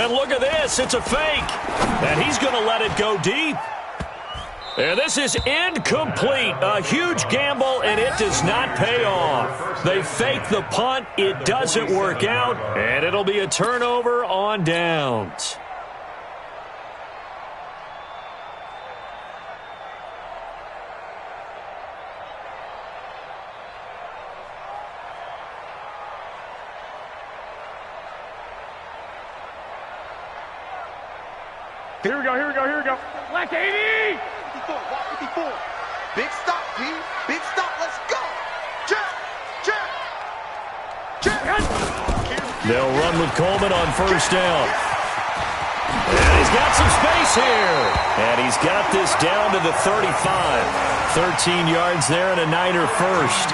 And look at this. It's a fake. And he's going to let it go deep. And this is incomplete. A huge gamble, and it does not pay off. They fake the punt. It doesn't work out, and it'll be a turnover on downs. Here we go, here we go, here we go. Black 80! 54, walk 54. Big stop, P. Big stop, let's go. Check, check, check. They'll run with Coleman on first down. And he's got some space here. And he's got this down to the 35. 13 yards there and a Niner first.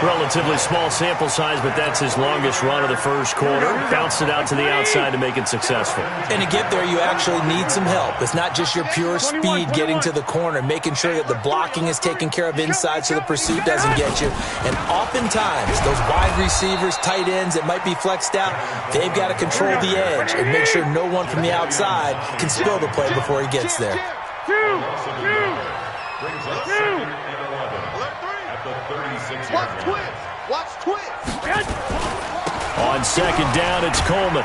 Relatively small sample size, but that's his longest run of the first quarter. Bounced it out to the outside to make it successful. And to get there, you actually need some help. It's not just your pure speed getting to the corner, making sure that the blocking is taken care of inside so the pursuit doesn't get you. And oftentimes, those wide receivers, tight ends that might be flexed out, they've got to control the edge and make sure no one from the outside can spill the play before he gets there. Watch twist. Watch twist. On second down, it's Coleman.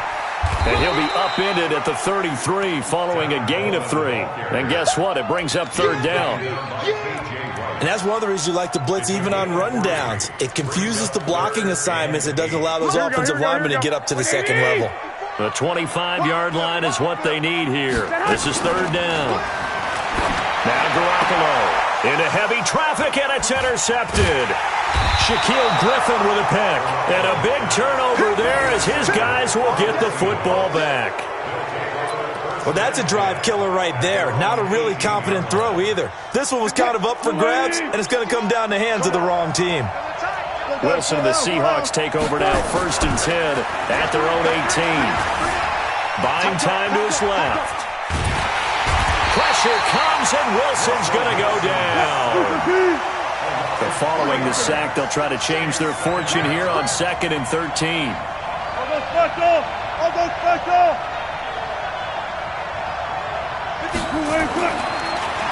And he'll be upended at the 33 following a gain of 3. And guess what? It brings up third down. And that's one of the reasons you like to blitz even on run downs. It confuses the blocking assignments. It doesn't allow those offensive linemen to get up to the second level. The 25-yard line is what they need here. This is third down. Now Garoppolo into heavy traffic, and it's intercepted. Shaquille Griffin with a pick. And a big turnover there as his guys will get the football back. Well, that's a drive killer right there. Not a really confident throw either. This one was kind of up for grabs, and it's going to come down the hands of the wrong team. Wilson and the Seahawks take over now, 1st and 10 at their own 18. Buying time to his left. Pressure comes, and Wilson's going to go down. So following the sack, they'll try to change their fortune here on 2nd and 13. I'll go special. I'll go special.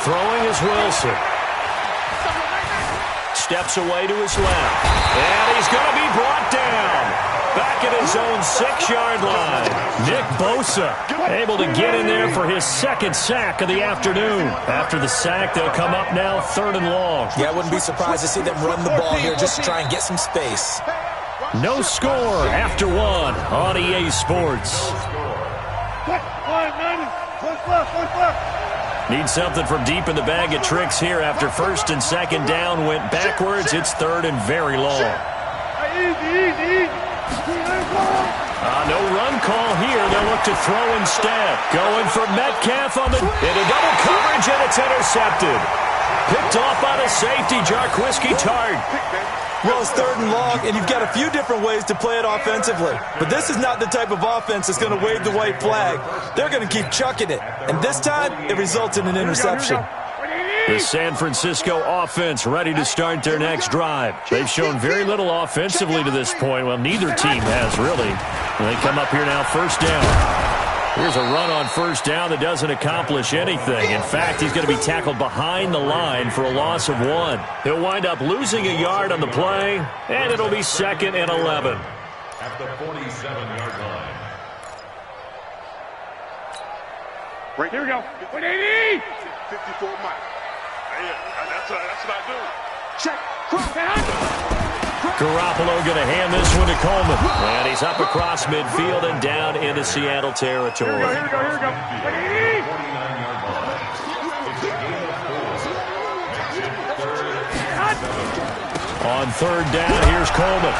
Throwing is Wilson. Steps away to his left. And he's going to be brought down. Back at his own 6-yard line. Nick Bosa able to get in there for his 2nd sack of the afternoon. After the sack, they'll come up now 3rd and long. Yeah, I wouldn't be surprised to see them run the ball here just to try and get some space. No score after 1 on EA Sports. Need something from deep in the bag of tricks here after 1st and 2nd down went backwards. It's 3rd and very long. No run call here. They'll look to throw instead. Going for Metcalf on the into double coverage, and it's intercepted. Picked off by the safety, Jarquiski Tart. Well, it's 3rd and long, and you've got a few different ways to play it offensively. But this is not the type of offense that's going to wave the white flag. They're going to keep chucking it. And this time, it results in an interception. The San Francisco offense ready to start their next drive. They've shown very little offensively to this point. Well, neither team has, really. They come up here now, 1st down. Here's a run on 1st down that doesn't accomplish anything. In fact, he's going to be tackled behind the line for a loss of 1. He'll wind up losing a yard on the play, and it'll be 2nd and 11. At the 47-yard line. Right, here we go. 180! 54 Mike. That's what I do. Check. Garoppolo going to hand this one to Coleman. And he's up across midfield and down into Seattle territory. Here we go. 180! 49-yard line. It's a gain of 4. On 3rd down, here's Coleman.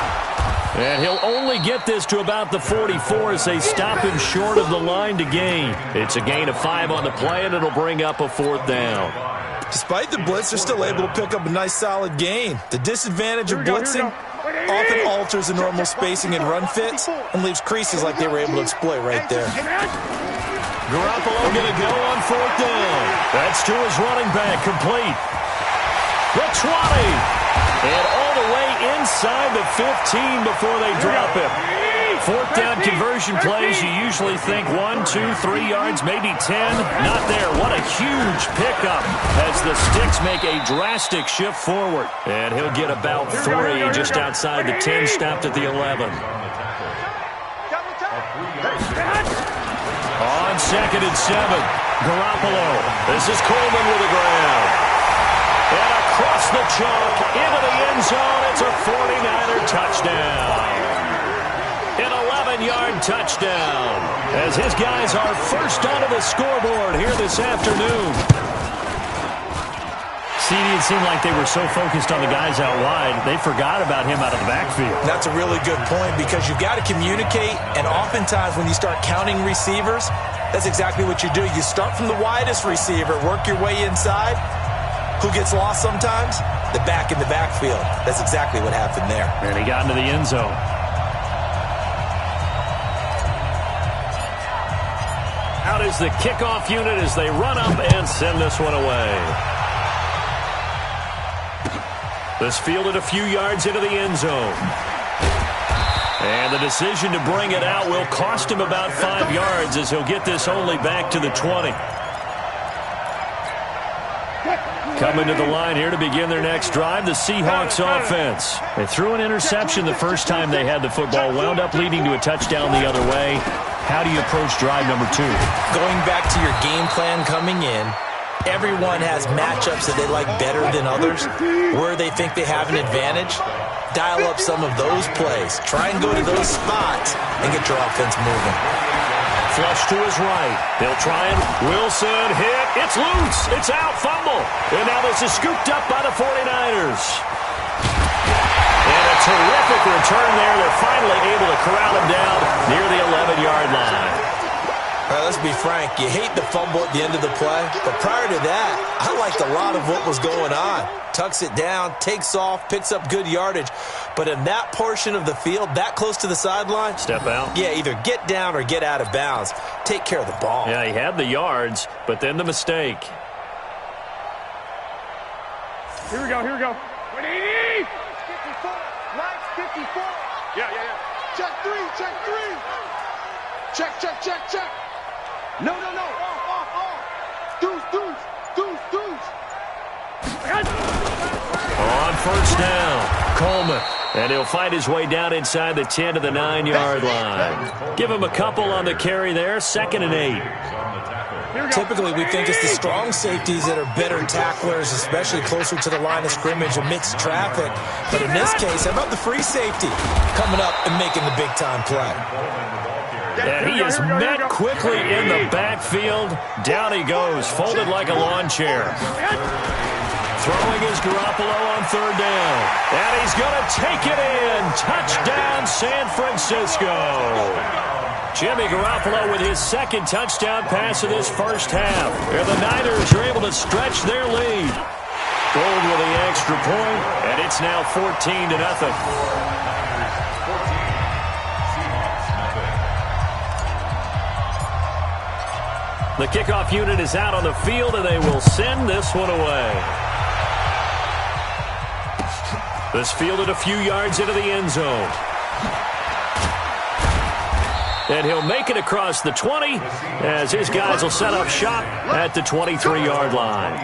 And he'll only get this to about the 44 as they stop him short of the line to gain. It's a gain of 5 on the play, and it'll bring up a 4th down. Despite the blitz, they're still able to pick up a nice solid gain. The disadvantage of blitzing often alters the normal spacing and run fits and leaves creases like they were able to exploit right there. Garoppolo going to go on 4th down. That's to his running back, complete. The 20. And all the way inside the 15 before they drop him. Fourth down conversion plays, you usually think 1, 2, 3 yards, maybe 10. Not there. What a huge pickup as the Sticks make a drastic shift forward. And he'll get about 3 just outside the 10, stopped at the 11. On 2nd and 7, Garoppolo. This is Coleman with a grab. And across the chalk, into the end zone. It's a 49er touchdown. An 11-yard touchdown. As his guys are first onto the scoreboard here this afternoon. It seemed like they were so focused on the guys out wide, they forgot about him out of the backfield. That's a really good point because you've got to communicate, and oftentimes when you start counting receivers, that's exactly what you do. You start from the widest receiver, work your way inside. Who gets lost sometimes? The back in the backfield. That's exactly what happened there. And he got into the end zone. Out is the kickoff unit as they run up and send this one away. This fielded a few yards into the end zone. And the decision to bring it out will cost him about 5 yards as he'll get this only back to the 20. Coming to the line here to begin their next drive, the Seahawks offense. They threw an interception the first time they had the football, wound up leading to a touchdown the other way. How do you approach drive number 2? Going back to your game plan coming in, everyone has matchups that they like better than others, where they think they have an advantage. Dial up some of those plays. Try and go to those spots and get your offense moving. Flush to his right. They'll try and Wilson hit. It's loose. It's out. Fumble. And now this is scooped up by the 49ers. And a terrific return there. They're finally able to corral him down near the 11-yard line. All right, let's be frank. You hate the fumble at the end of the play, but prior to that, I liked a lot of what was going on. Tucks it down, takes off, picks up good yardage. But in that portion of the field, that close to the sideline, step out. Yeah, either get down or get out of bounds. Take care of the ball. Yeah, he had the yards, but then the mistake. Here we go, here we go. 180! 54, Lights 54. Yeah. Check 3, check 3. Check. No. Off. Deuce. On first down, Coleman. And he'll fight his way down inside the 10 to the 9-yard line. Give him a couple on the carry there, 2nd and 8. Typically, we think it's the strong safeties that are better tacklers, especially closer to the line of scrimmage amidst traffic. But in this case, how about the free safety coming up and making the big-time play? And he is met quickly in the backfield. Down he goes, folded like a lawn chair. Throwing is Garoppolo on 3rd down. And he's going to take it in. Touchdown, San Francisco. Jimmy Garoppolo with his 2nd touchdown pass of this first half. And the Niners are able to stretch their lead. Gold with the extra point, and it's now 14-0. The kickoff unit is out on the field, and they will send this one away. This fielded a few yards into the end zone. And he'll make it across the 20 as his guys will set up shop at the 23-yard line.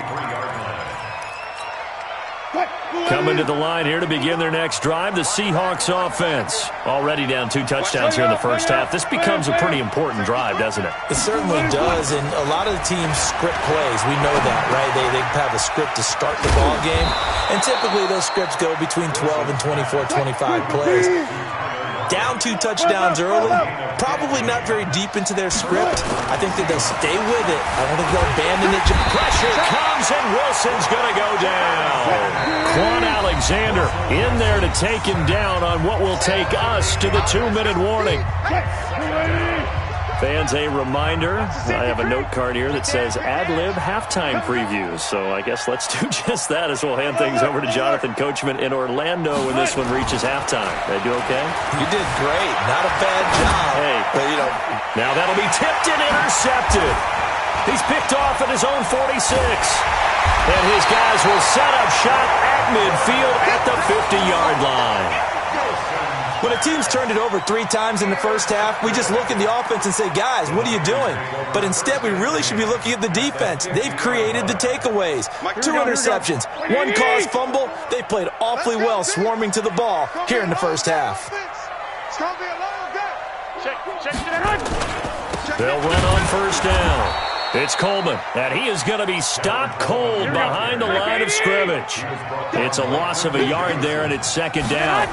Coming to the line here to begin their next drive, the Seahawks offense. Already down 2 touchdowns here in the first half. This becomes a pretty important drive, doesn't it? It certainly does, and a lot of the teams script plays. We know that, right? They have a script to start the ball game, and typically those scripts go between 12 and 24, 25 plays. Down 2 touchdowns early, probably not very deep into their script. I think that they'll stay with it. I don't think they'll abandon it. Pressure comes, and Wilson's going to go down. Quan Alexander in there to take him down on what will take us to the 2-minute warning. Fans, a reminder, I have a note card here that says ad-lib halftime previews. So I guess let's do just that as we'll hand things over to Jonathan Coachman in Orlando when this one reaches halftime. Did I do okay? You did great. Not a bad job. Hey. But, now that'll be tipped and intercepted. He's picked off at his own 46. And his guys will set up shop at midfield at the 50-yard line. When a team's turned it over 3 times in the first half, we just look at the offense and say, guys, what are you doing? But instead, we really should be looking at the defense. They've created the takeaways. 2 interceptions, 1 caused fumble. They played awfully well swarming to the ball here in the first half. They'll run on first down. It's Coleman, and he is going to be stopped cold behind the line of scrimmage. It's a loss of a yard there, and it's second down.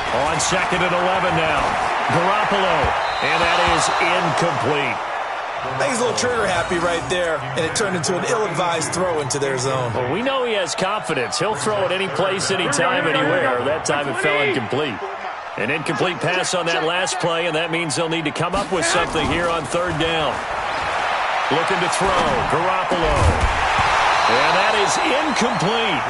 On 2nd and 11 now. Garoppolo, and that is incomplete. I think he's a little trigger happy right there, and it turned into an ill-advised throw into their zone. Well, we know he has confidence. He'll throw it any place, anytime, anywhere. That time it fell incomplete. An incomplete pass on that last play, and that means they'll need to come up with something here on 3rd down. Looking to throw. Garoppolo. And that is incomplete.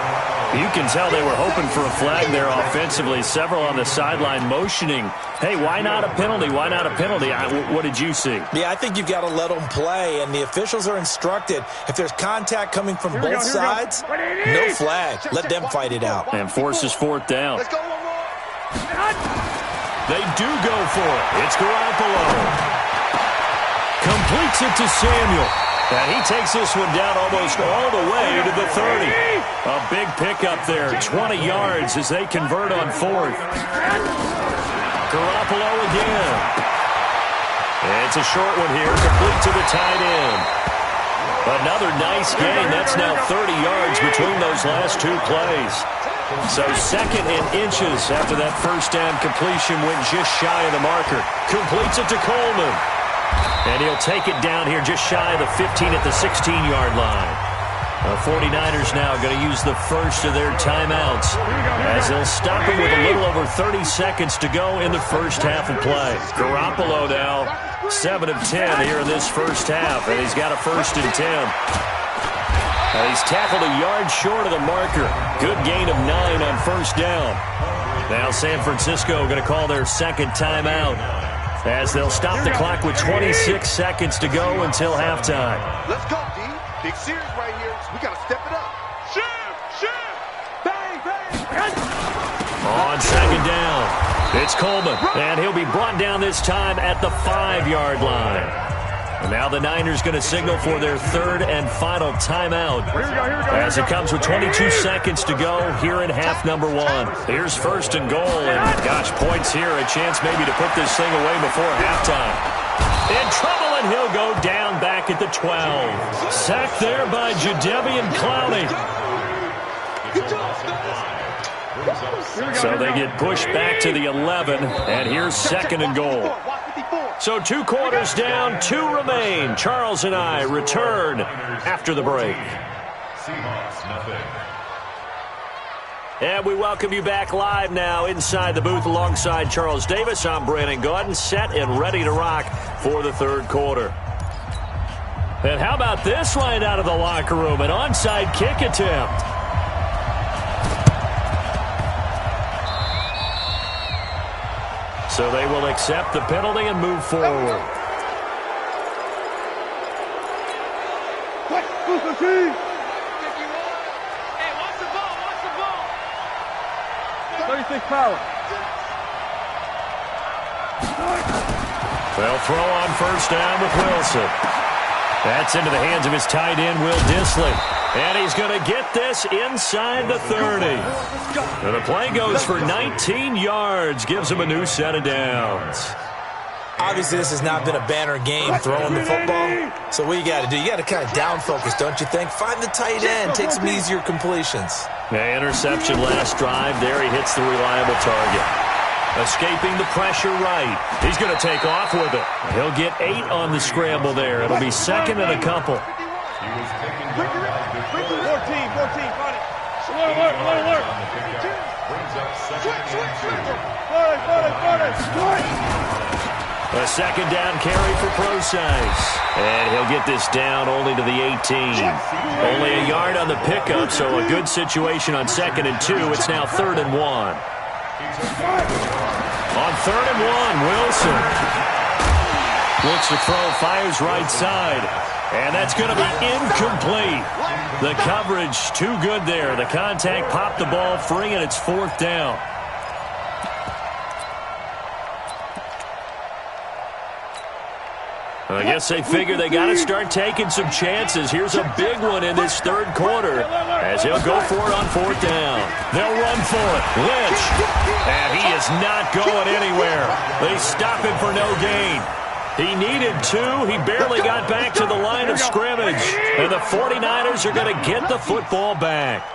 You can tell they were hoping for a flag there offensively. Several on the sideline motioning. Hey, why not a penalty? Why not a penalty? What did you see? Yeah, I think you've got to let them play, and the officials are instructed. If there's contact coming from both sides, no flag. Let them fight it out. And forces 4th down. Let's go, one more. They do go for it. It's Garoppolo. Completes it to Samuel. And he takes this one down almost all the way to the 30. A big pickup there, 20 yards as they convert on 4th. Garoppolo again. It's a short one here, complete to the tight end. Another nice gain. That's now 30 yards between those last 2 plays. So 2nd and inches after that first down completion went just shy of the marker. Completes it to Coleman. And he'll take it down here just shy of the 15 at the 16-yard line. The 49ers now going to use the first of their timeouts as they'll stop him with a little over 30 seconds to go in the first half of play. Garoppolo now 7 of 10 here in this first half, and he's got a 1st and 10. He's tackled a yard short of the marker. Good gain of 9 on 1st down. Now San Francisco going to call their 2nd timeout as they'll stop the clock with 26 seconds to go until halftime. Let's go, D. Big series right here. We got to step it up. Shoot! Bang, bang! On 2nd down, it's Coleman, and he'll be brought down this time at the 5-yard line. And now the Niners going to signal for their 3rd and final timeout as it comes with 22 seconds to go here in half number 1. Here's 1st and goal, and gosh, points here, a chance maybe to put this thing away before halftime. In trouble, and he'll go down back at the 12. Sacked there by Jadeveon Clowney. So they get pushed back to the 11, and here's 2nd and goal. So 2 quarters down, 2 remain. Charles and I return after the break. And we welcome you back live now inside the booth alongside Charles Davis. I'm Brandon Gaudin, set and ready to rock for the 3rd quarter. And how about this line out of the locker room? An onside kick attempt. So they will accept the penalty and move forward. Hey, watch the ball. 36 power. They'll throw on 1st down with Wilson. That's into the hands of his tight end, Will Dissly. And he's going to get this inside the 30. And the play goes for 19 yards, gives him a new set of downs. Obviously, this has not been a banner game throwing the football. So what you got to do, you got to kind of down focus, don't you think? Find the tight end, take some easier completions. Yeah, interception last drive. There he hits the reliable target. Escaping the pressure right. He's going to take off with it. He'll get 8 on the scramble there. It'll be 2nd and a couple. 14, got it. Alert. A 2nd down carry for Procise. And he'll get this down only to the 18. Only a yard on the pickup, so a good situation on 2nd and 2. It's now 3rd and 1. On 3rd and 1, Wilson looks to throw, fires right side. And that's going to be incomplete. The coverage too good there. The contact popped the ball free, and it's 4th down. I guess they figure they got to start taking some chances. Here's a big one in this third quarter as he'll go for it on fourth down. They'll run for it. Lynch. And he is not going anywhere. They stop him for no gain. He needed 2. He barely got back to the line of scrimmage. And the 49ers are going to get the football back.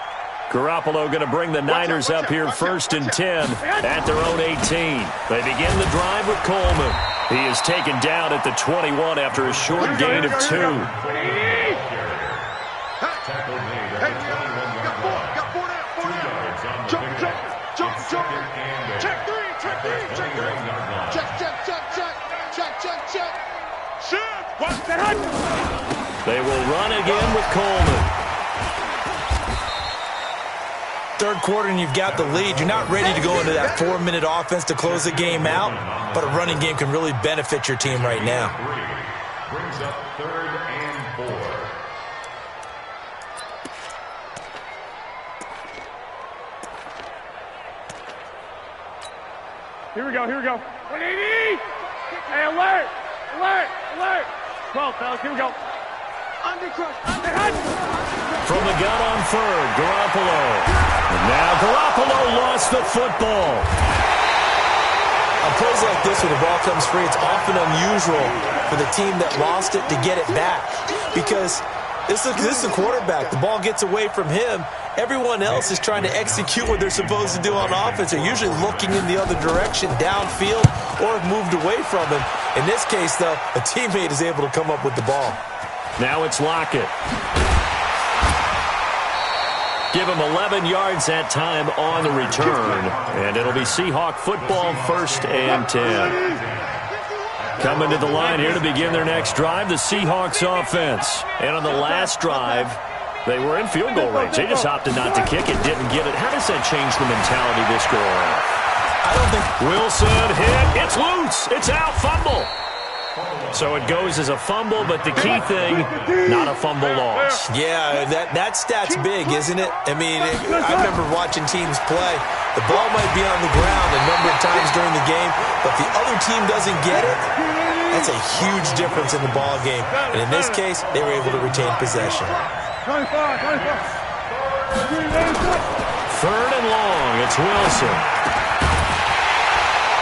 Garoppolo going to bring the Niners up here 1st and 10 at their own 18. They begin the drive with Coleman. He is taken down at the 21 after a short gain of 2. They will run again with Coleman. Third quarter and you've got the lead. You're not ready to go into that 4-minute offense to close the game out, but a running game can really benefit your team right now. Brings up 3rd and 4. Here we go, here we go. 180! Hey, alert! Alert! Alert! 12, fellas, here we go. From the gun on 3rd, Garoppolo. And now Garoppolo lost the football. On plays like this, when the ball comes free, it's often unusual for the team that lost it to get it back. Because this is the quarterback. The ball gets away from him. Everyone else is trying to execute what they're supposed to do on offense. They're usually looking in the other direction, downfield, or have moved away from him. In this case, though, a teammate is able to come up with the ball. Now it's Lockett. Give him 11 yards that time on the return. And it'll be Seahawk football 1st and 10. Coming to the line here to begin their next drive, the Seahawks offense. And on the last drive, they were in field goal range. They just opted not to kick it, didn't get it. How does that change the mentality this go around? I don't think Wilson hit. It's loose. It's out. Fumble. So it goes as a fumble, but the key thing, not a fumble loss. Yeah, that stat's big, isn't it? I mean, I remember watching teams play. The ball might be on the ground a number of times during the game, but the other team doesn't get it. That's a huge difference in the ball game. And in this case, they were able to retain possession. 3rd and long. It's Wilson.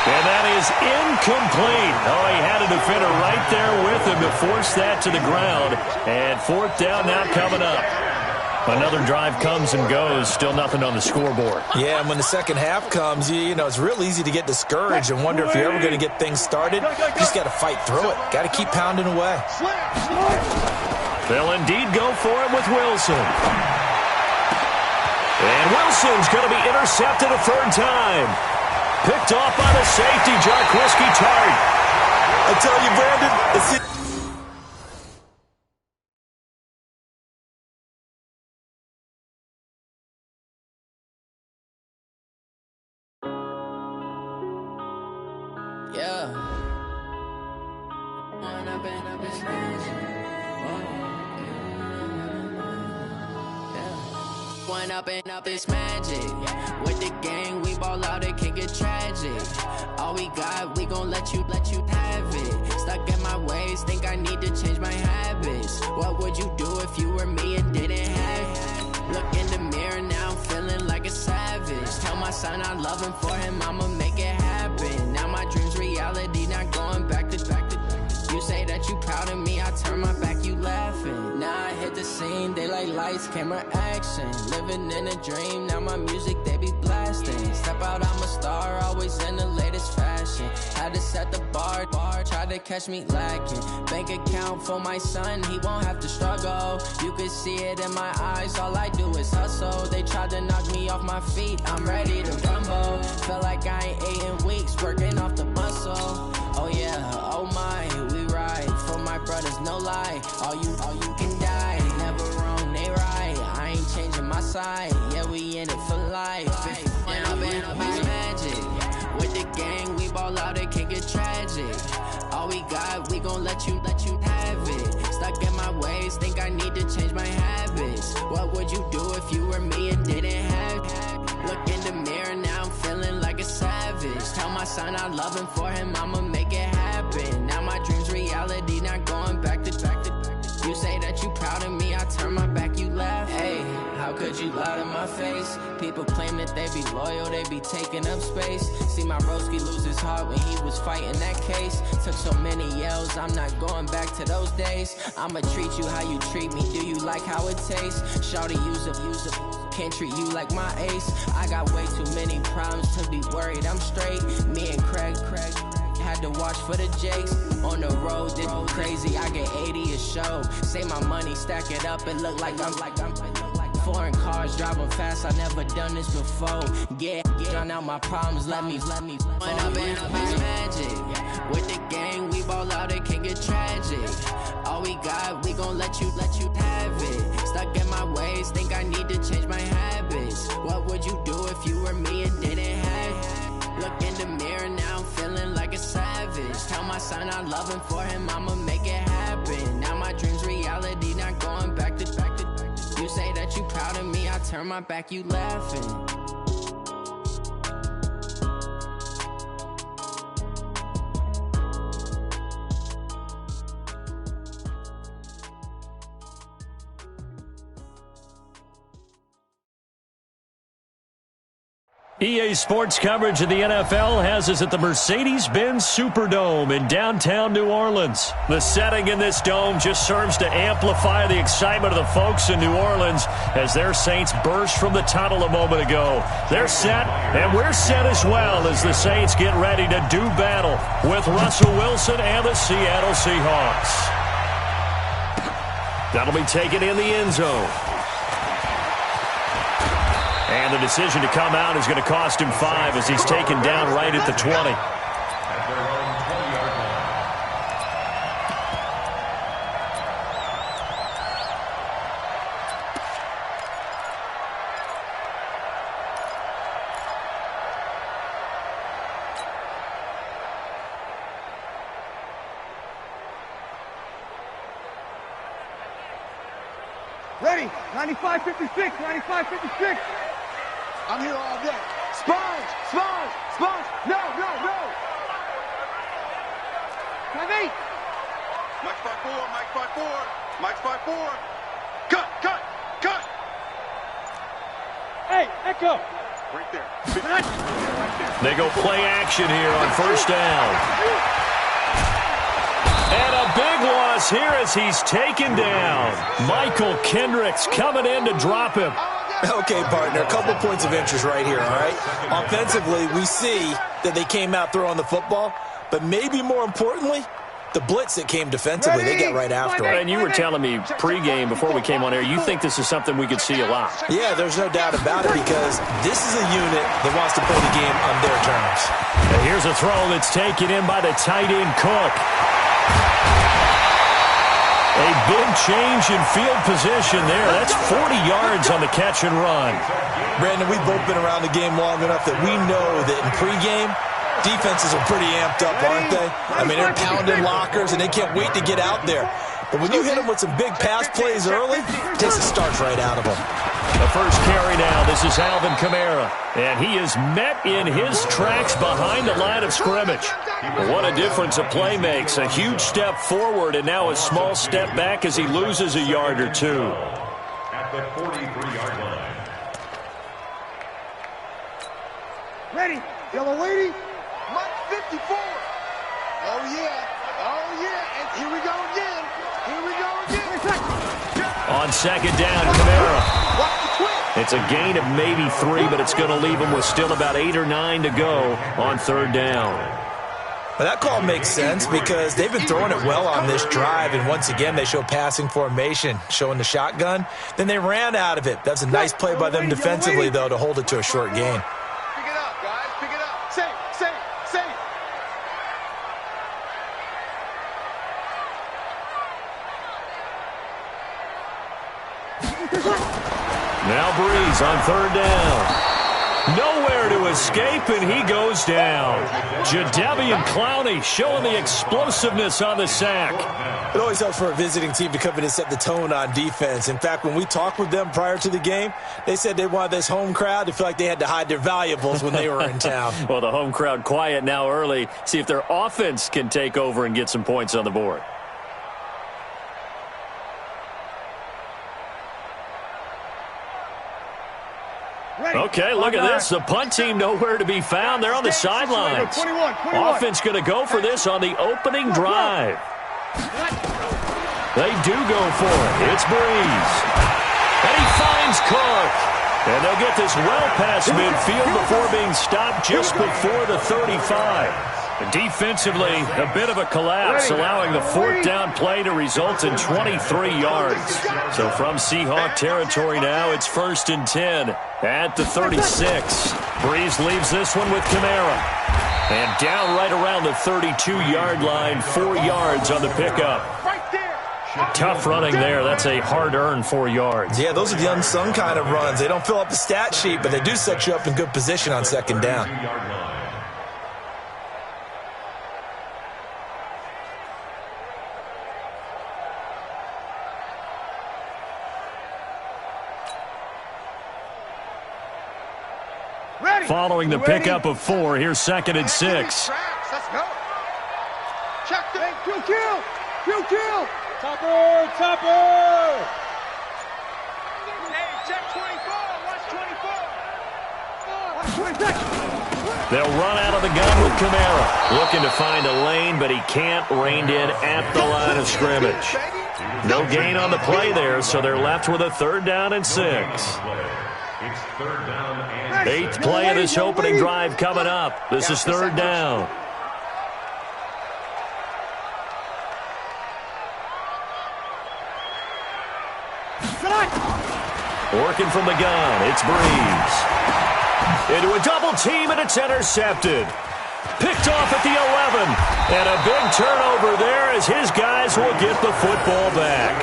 And that is incomplete. Oh, he had a defender right there with him to force that to the ground. And 4th down now coming up. Another drive comes and goes. Still nothing on the scoreboard. Yeah, and when the second half comes, you know, it's real easy to get discouraged and wonder if you're ever going to get things started. You just got to fight through it. Got to keep pounding away. They'll indeed go for it with Wilson. And Wilson's going to be intercepted a 3rd time. Picked off by the safety, Jarquiski Tart. I tell you, Brandon, it's it. Yeah. One up and up is magic. With the gang, we ball out, it can get tragic. All we got, we gon' let you have it. Stuck in my ways, think I need to change my habits. What would you do if you were me and didn't have it? Look in the mirror, now I'm feeling like a savage. Tell my son I love him, for him I'ma make it happen. Now my dream's reality, not going back to. You say that you proud of me, I turn my back, you laughing. Now I hit the scene, they like lights, camera, action. Living in a dream, now my music, they be blasting. Step out, I'm a star, always in the latest fashion. Had to set the bar, try to catch me lacking. Bank account for my son, he won't have to struggle. You can see it in my eyes, all I do is hustle. They tried to knock me off my feet, I'm ready to rumble. Felt like I ain't ate in weeks, working off the muscle. Oh yeah, oh my, we ride for my brothers, no lie. All you can die, never wrong, they right. I ain't changing my side, yeah, we in it for life. And I've been magic. With the gang, we ball out, it can get tragic. All we got, we gon' let you have it. Stuck in my ways, think I need to change my habits. What would you do if you were me and didn't have it? Look in the mirror, now I'm feeling like a savage. Tell my son I love him, for him I'ma make it happen. Now my dream's reality, not you loud in my face. People claim that they be loyal, they be taking up space. See my broski lose his heart when he was fighting that case. Took so many yells, I'm not going back to those days. I'ma treat you how you treat me, do you like how it tastes? Shawty, use a can't treat you like my ace. I got way too many problems to be worried, I'm straight. Me and Craig had to watch for the Jakes. On the road, this crazy, I get 80 a show. Say my money, stack it up, and look like I'm foreign cars, driving fast, I never done this before. Yeah, drown out my problems, let me When I've been magic. With the gang, we ball out, it can get tragic. All we got, we gon' let you have it. Stuck in my ways, think I need to change my habits. What would you do if you were me and didn't have it? Look in the mirror now, I'm feeling like a savage. Tell my son I love him, for him I'ma make it happen. Now my dream's reality, not going back to. You say that you proud of me, I turn my back, you laughing. EA Sports coverage of the NFL has us at the Mercedes-Benz Superdome in downtown New Orleans. The setting in this dome just serves to amplify the excitement of the folks in New Orleans as their Saints burst from the tunnel a moment ago. They're set, and we're set as well as the Saints get ready to do battle with Russell Wilson and the Seattle Seahawks. That'll be taken in the end zone. And the decision to come out is going to cost him 5 as he's taken down right at the 20. At their own 20-yard line. Ready, 95-56, 95-56. I'm here all day. Sponge! No! 5-8. Mike's 5-4. Mike's 5-4. Cut! Hey, Echo. Right there. They go play action here on first down. And a big loss here as he's taken down. Michael Kendricks coming in to drop him. Okay, partner, a couple points of interest right here, all right? Offensively, we see that they came out throwing the football, but maybe more importantly, the blitz that came defensively, they got right after it. And you were telling me pregame before we came on air, you think this is something we could see a lot. Yeah, there's no doubt about it because this is a unit that wants to play the game on their terms. And here's a throw that's taken in by the tight end Cook. A big change in field position there. That's 40 yards on the catch and run. Brandon, we've both been around the game long enough that we know that in pregame, defenses are pretty amped up, aren't they? I mean, they're pounding lockers, and they can't wait to get out there. But when you hit them with some big pass plays early, it takes the starch right out of them. The first carry now. This is Alvin Kamara. And he is met in his tracks behind the line of scrimmage. What a difference a play makes. A huge step forward and now a small step back as he loses a yard or two. At the 43-yard line. Ready, yellow lady. Mike 54. Oh, yeah. And here we go again. On second down, Kamara. It's a gain of maybe 3, but it's going to leave him with still about 8 or 9 to go on third down. Well, that call makes sense because they've been throwing it well on this drive, and once again they show passing formation, showing the shotgun. Then they ran out of it. That's a nice play by them defensively, though, to hold it to a short gain. Pick it up, guys. Pick it up. Safe. Now Breeze on third down. Nowhere to escape, and he goes down. Jadeveon Clowney showing the explosiveness on the sack. It always helps for a visiting team to come in and set the tone on defense. In fact, when we talked with them prior to the game, they said they wanted this home crowd to feel like they had to hide their valuables when they were in town. Well, the home crowd quiet now early. See if their offense can take over and get some points on the board. Okay, look at this. The punt team nowhere to be found. They're on the sidelines. Offense going to go for this on the opening drive. They do go for it. It's Breeze. And he finds Cook. And they'll get this well past midfield before being stopped just before the 35. Defensively, a bit of a collapse, allowing the fourth down play to result in 23 yards. So from Seahawk territory now, it's 1st and 10 at the 36. Breeze leaves this one with Kamara. And down right around the 32-yard line, 4 yards on the pickup. Tough running there. That's a hard-earned 4 yards. Yeah, those are the unsung kind of runs. They don't fill up the stat sheet, but they do set you up in good position on 2nd down. Following the pickup of 4, here's 2nd and 6. Let's go. Check the kill. Topper! Hey, check 24. Watch 24. They'll run out of the gun with Kamara. Looking to find a lane, but he can't reined in at the line of scrimmage. No gain on the play there, so they're left with a 3rd down and 6. It's 3rd down and 8th play of this opening drive coming up. This is 3rd down. Working from the gun, it's Breeze. Into a double team, and it's intercepted. Picked off at the 11. And a big turnover there as his guys will get the football back.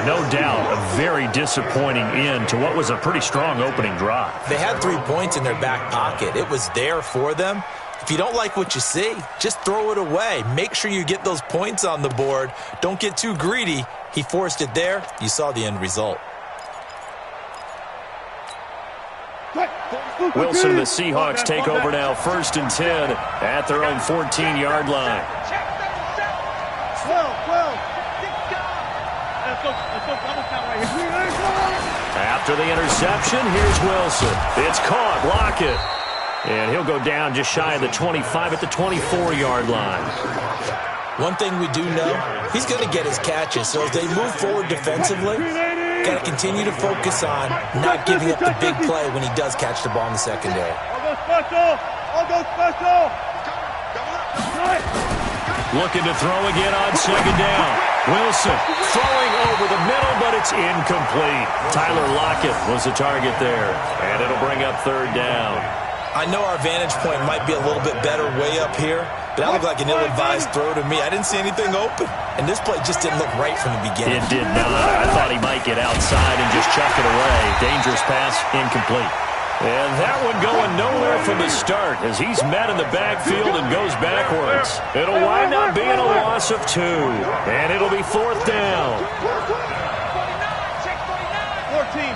No doubt, a very disappointing end to what was a pretty strong opening drive. They had 3 points in their back pocket. It was there for them. If you don't like what you see, just throw it away. Make sure you get those points on the board. Don't get too greedy. He forced it there. You saw the end result. Wilson and the Seahawks take over now, 1st and 10 at their own 14-yard line. After the interception, here's Wilson. It's caught. Lockett. And he'll go down just shy of the 25 at the 24-yard line. One thing we do know, he's going to get his catches. So as they move forward defensively, got to continue to focus on not giving up the big play when he does catch the ball in the secondary. I'll go special. Looking to throw again on 2nd down. Wilson throwing over the middle, but it's incomplete. Tyler Lockett was the target there, and it'll bring up 3rd down. I know our vantage point might be a little bit better way up here, but that looked like an ill-advised throw to me. I didn't see anything open, and this play just didn't look right from the beginning. It did not. I thought he might get outside and just chuck it away. Dangerous pass, incomplete. And that one going nowhere from the start as he's met in the backfield and goes backwards. It'll wind up being a loss of 2, and it'll be 4th down. 14.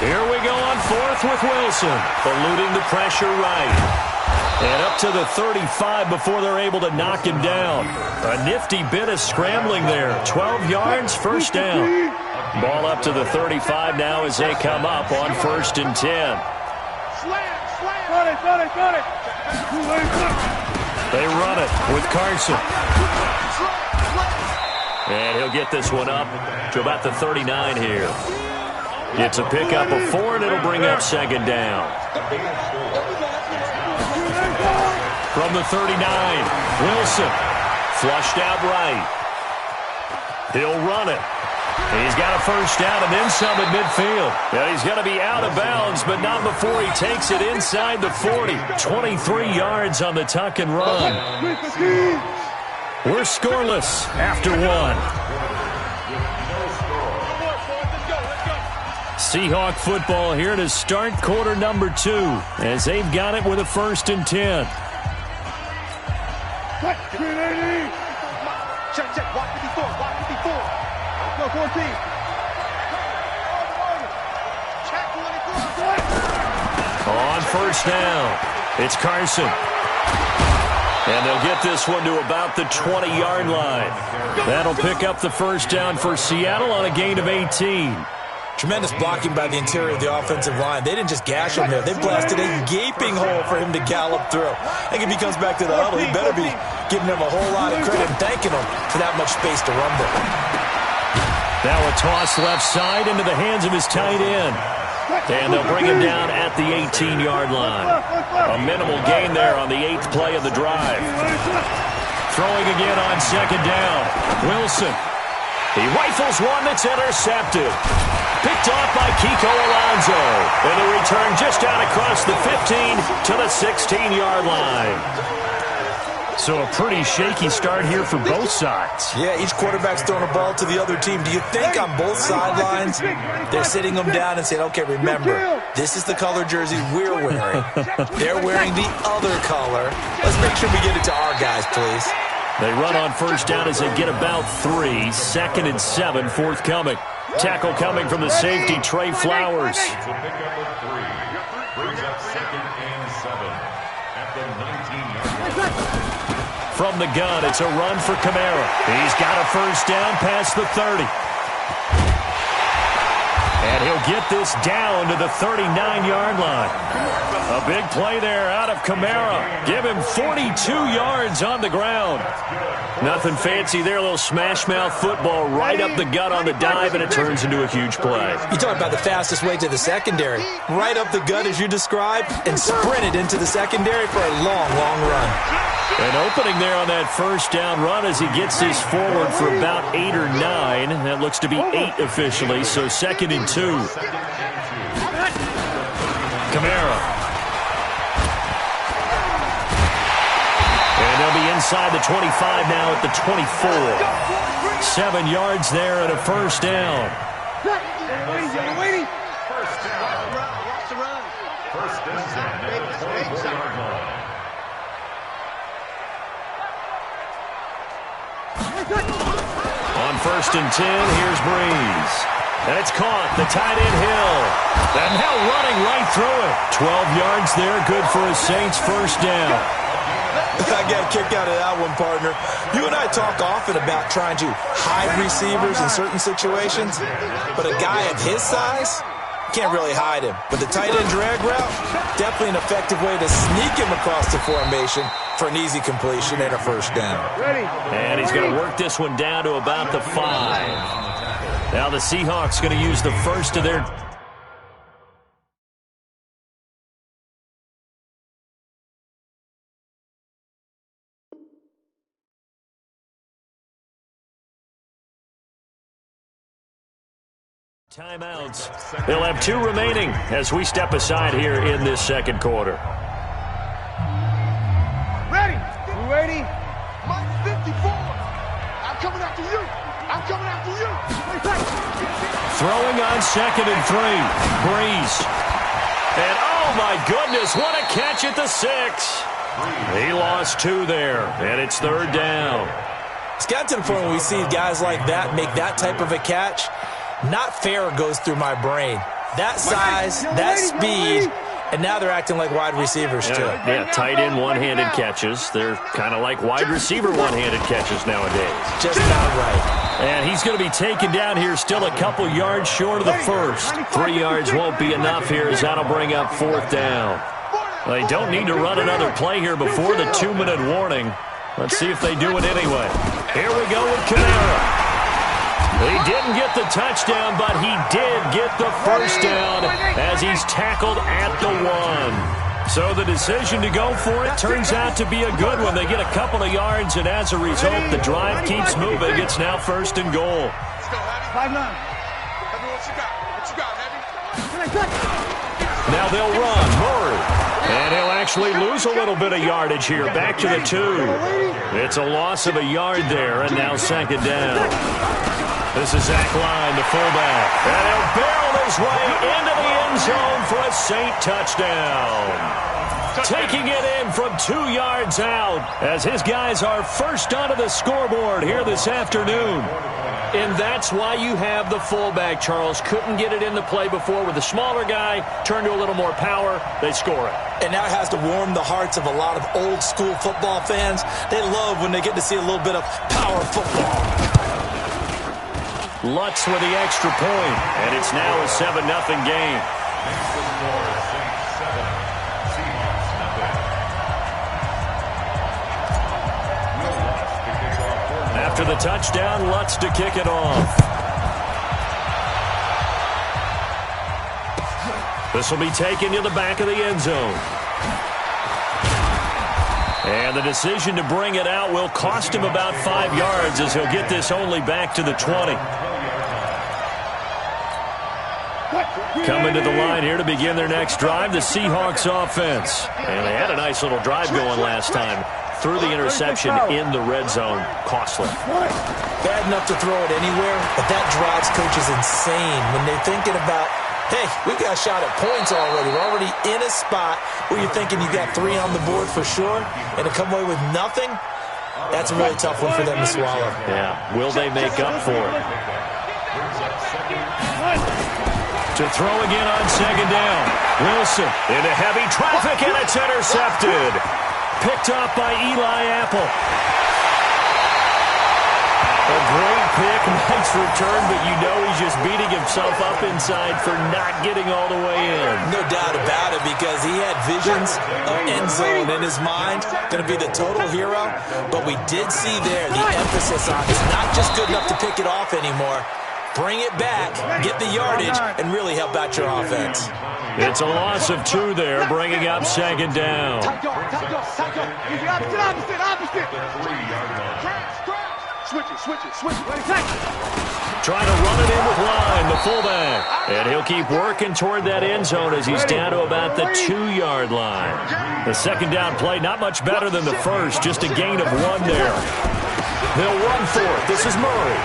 Here we go on 4th with Wilson, eluding the pressure right. And up to the 35 before they're able to knock him down. A nifty bit of scrambling there. 12 yards, 1st down. Ball up to the 35 now as they come up on 1st and 10. Got it. They run it with Carson. And he'll get this one up to about the 39 here. It's a pickup of 4, and it'll bring up 2nd down. From the 39, Wilson flushed out right. He'll run it. He's got a 1st down and then some at midfield. And he's going to be out of bounds, but not before he takes it inside the 40. 23 yards on the tuck and run. We're scoreless after 1. Seahawk football here to start quarter number 2 as they've got it with a 1st and 10. Check. Watch it before. Go 14. Check 24. On 1st down, it's Carson. And they'll get this one to about the 20-yard line. That'll pick up the 1st down for Seattle on a gain of 18. Tremendous blocking by the interior of the offensive line. They didn't just gash him there. They blasted a gaping hole for him to gallop through. I think if he comes back to the huddle, he better be giving them a whole lot of credit and thanking them for that much space to run there. Now a toss left side into the hands of his tight end. And they'll bring him down at the 18-yard line. A minimal gain there on the 8th play of the drive. Throwing again on second down. Wilson. He rifles one that's intercepted. Picked off by Kiko Alonso. And a return just out across the 15 to the 16-yard line. So a pretty shaky start here for both sides. Yeah, each quarterback's throwing a ball to the other team. Do you think on both sidelines they're sitting them down and saying, okay, remember, this is the color jersey we're wearing. They're wearing the other color. Let's make sure we get it to our guys, please. They run on first down as they get about 3. 2nd and 7 forthcoming. Tackle coming from the safety, Trey Flowers. To pick up a 3. Brings up 2nd and 7 at the 19-yard line. From the gun, it's a run for Kamara. He's got a first down past the 30. And he'll get this down to the 39-yard line. A big play there out of Kamara. Give him 42 yards on the ground. Nothing fancy there, a little smash-mouth football right up the gut on the dive, and it turns into a huge play. You talk about the fastest way to the secondary. Right up the gut as you described, and sprinted into the secondary for a long, long run. An opening there on that first down run as he gets this forward for about 8 or 9. That looks to be 8 officially, so 2nd and 2. Kamara. And they'll be inside the 25 now at the 24. 7 yards there and a first down. First down. First and 10 at the 24-yard line. On 1st and 10, here's Breeze. And it's caught, the tight end Hill. And now running right through it. 12 yards there, good for a Saints first down. I got a kick out of that one, partner. You and I talk often about trying to hide receivers in certain situations, but a guy of his size, can't really hide him. But the tight end drag route, definitely an effective way to sneak him across the formation for an easy completion and a first down. And he's going to work this one down to about the 5. Now the Seahawks going to use the first of their... timeouts. They'll have 2 remaining as we step aside here in this second quarter. Ready? You ready? Mike 54. I'm coming after you. I'm coming after you. Throwing on 2nd and 3. Breeze. And oh my goodness, what a catch at the 6. He lost 2 there, and it's 3rd down. It's got to the point where we see guys like that make that type of a catch. Not fair goes through my brain. That size, that speed, and now they're acting like wide receivers too. Yeah, tight end one-handed catches. They're kind of like wide receiver one-handed catches nowadays. Just not right. And he's going to be taken down here still a couple yards short of the first. 3 yards won't be enough here as that'll bring up 4th down. They don't need to run another play here before the 2-minute warning. Let's see if they do it anyway. Here we go with Kamara. He didn't get the touchdown, but he did get the first down as he's tackled at the 1. So the decision to go for it turns out to be a good one. They get a couple of yards, and as a result, the drive keeps moving. It's now 1st and goal. Let's go, Heavy. 5-9. Heavy, what you got, Heavy? Now they'll run. Murray. And he'll actually lose a little bit of yardage here. Back to the 2. It's a loss of a yard there, and now 2nd down. This is Zach Line, the fullback. And he'll barrel his way into the end zone for a Saint touchdown. Taking it in from 2 yards out as his guys are first onto the scoreboard here this afternoon. And that's why you have the fullback, Charles. Couldn't get it in the play before with the smaller guy. Turned to a little more power. They score it. And now it has to warm the hearts of a lot of old school football fans. They love when they get to see a little bit of power football. Lutz with the extra point, and it's now a 7-0 game. After the touchdown, Lutz to kick it off. This will be taken to the back of the end zone. And the decision to bring it out will cost him about 5 yards as he'll get this only back to the 20. Coming to the line here to begin their next drive, the Seahawks offense. And they had a nice little drive going last time. Through the interception in the red zone. Costly. Bad enough to throw it anywhere, but that drives coaches insane when they're thinking about, hey, we got a shot at points already. We're already in a spot where you're thinking you got 3 on the board for sure, and to come away with nothing, that's a really tough one for them to swallow. Yeah, will they make up for it? To throw again on second down. Wilson into heavy traffic, and it's intercepted. Picked off by Eli Apple. A great pick, nice return, but you know he's just beating himself up inside for not getting all the way in. No doubt about it, because he had visions of end zone in his mind. Going to be the total hero, but we did see there the emphasis on it's not just good enough to pick it off anymore. Bring it back, get the yardage, and really help out your offense. It's a loss of 2 there, bringing up second down. Switch it. Trying to run it in with Line, the fullback. And he'll keep working toward that end zone as he's down to about the 2-yard line. The second down play, not much better than the first, just a gain of 1 there. They'll run for it. This is Murray.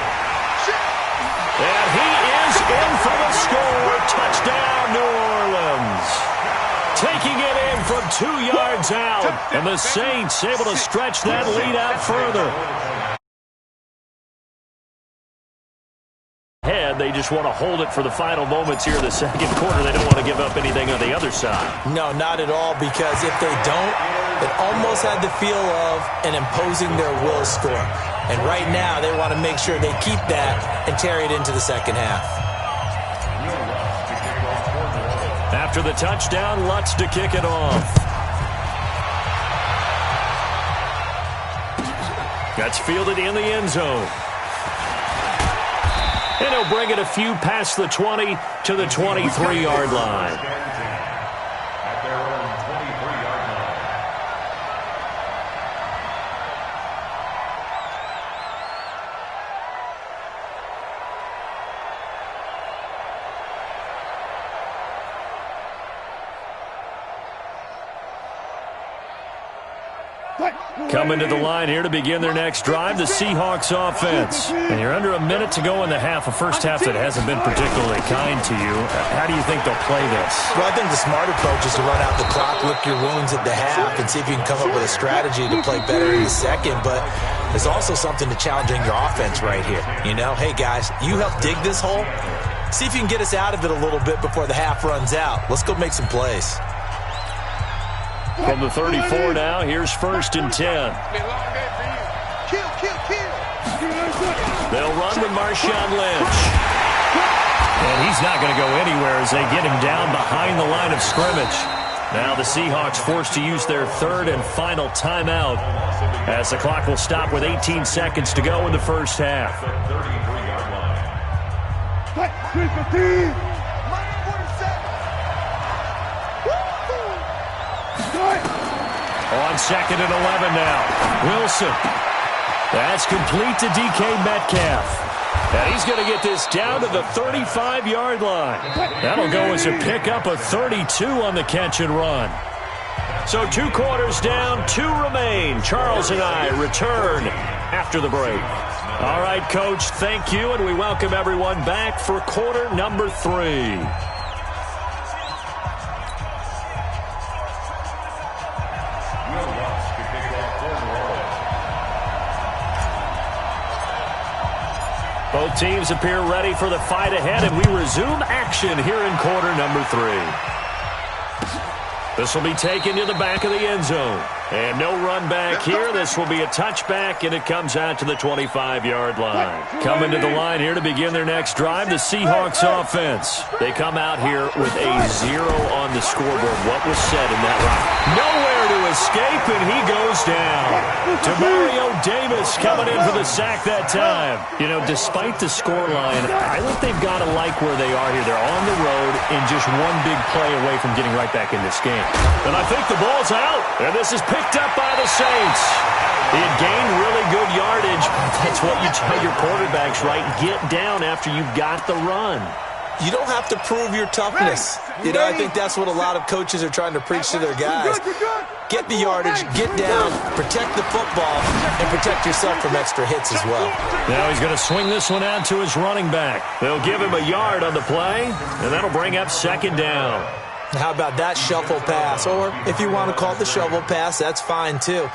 And he is in for the score. Touchdown, New Orleans. Taking it in from 2 yards out. And the Saints able to stretch that lead out further. They just want to hold it for the final moments here in the second quarter. They don't want to give up anything on the other side. No, not at all, because if they don't, it almost had the feel of an imposing their will score. And right now, they want to make sure they keep that and carry it into the second half. After the touchdown, Lutz to kick it off. That's fielded in the end zone. And he'll bring it a few past the 20 to the 23-yard line. At their own 23-yard line. Coming to the line here to begin their next drive, the Seahawks offense. And you're under a minute to go in the half, a first half that hasn't been particularly kind to you. How do you think they'll play this? Well, I think the smart approach is to run out the clock, lick your wounds at the half, and see if you can come up with a strategy to play better in the second. But there's also something to challenging your offense right here. You know, hey, guys, you help dig this hole. See if you can get us out of it a little bit before the half runs out. Let's go make some plays. From the 34 now, here's 1st and 10. They'll run with Marshawn Lynch. And he's not going to go anywhere as they get him down behind the line of scrimmage. Now the Seahawks forced to use their 3rd and final timeout as the clock will stop with 18 seconds to go in the first half. On 2nd and 11 now. Wilson. That's complete to DK Metcalf. And he's going to get this down to the 35-yard line. That'll go as a pickup of 32 on the catch and run. So 2 quarters down, 2 remain. Charles and I return after the break. All right, Coach, thank you, and we welcome everyone back for quarter number 3. Both teams appear ready for the fight ahead, and we resume action here in quarter number 3. This will be taken to the back of the end zone. And no run back here. This will be a touchback, and it comes out to the 25-yard line. Coming to the line here to begin their next drive, the Seahawks offense. They come out here with a 0 on the scoreboard. What was said in that run? Nowhere to escape, and he goes down. Demario Davis coming in for the sack that time. You know, despite the scoreline, I think they've got to like where they are here. They're on the road and just one big play away from getting right back in this game. And I think the ball's out, and this is picked up by the Saints. He had gained really good yardage. That's what you tell your quarterbacks, right? Get down after you've got the run. You don't have to prove your toughness. You know, I think that's what a lot of coaches are trying to preach to their guys. Get the yardage, get down, protect the football, and protect yourself from extra hits as well. Now he's going to swing this one out to his running back. They'll give him a yard on the play, and that'll bring up second down. How about that shuffle pass? Or if you want to call it the shovel pass, that's fine too.